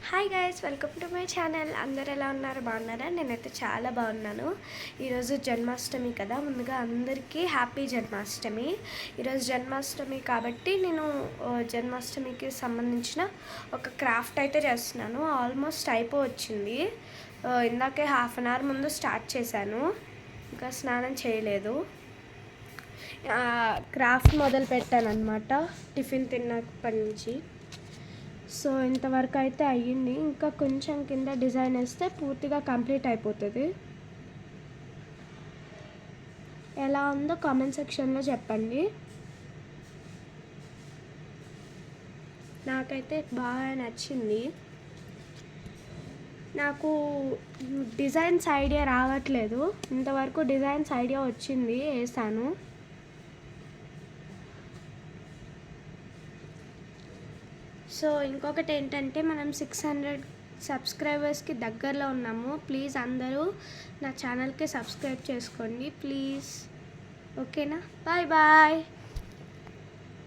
Hi guys, welcome to my channel. అందరు ఎలా ఉన్నారు? బాగున్నారా? నేనైతే చాలా బాగున్నాను. ఈరోజు జన్మాష్టమి కదా, ముందుగా అందరికీ హ్యాపీ జన్మాష్టమి. ఈరోజు జన్మాష్టమి కాబట్టి నేను జన్మాష్టమికి సంబంధించిన ఒక క్రాఫ్ట్ అయితే చేస్తున్నాను. ఆల్మోస్ట్ అయిపోవచ్చింది. ఇందాకే హాఫ్ అన్ అవర్ ముందు స్టార్ట్ చేశాను, ఇంకా స్నానం చేయలేదు. క్రాఫ్ట్ మొదలు పెట్టాను అనమాట టిఫిన్ తిన్నప్పటి నుంచి. సో ఇంతవరకు అయితే అయ్యింది. ఇంకా కొంచెం కింద డిజైన్ వేస్తే పూర్తిగా కంప్లీట్ అయిపోతుంది. ఎలా ఉందో కామెంట్ సెక్షన్లో చెప్పండి. నాకైతే బాగా నచ్చింది. నాకు డిజైన్స్ ఐడియా రావట్లేదు. ఇంతవరకు డిజైన్స్ ఐడియా వచ్చింది, వేసాను. సో ఇంకొకటి ఏంటంటే, మనం 600 సబ్స్క్రైబర్స్కి దగ్గరలో ఉన్నాము. ప్లీజ్ అందరూ నా ఛానల్కి సబ్స్క్రైబ్ చేసుకోండి ప్లీజ్. ఓకేనా? Bye bye.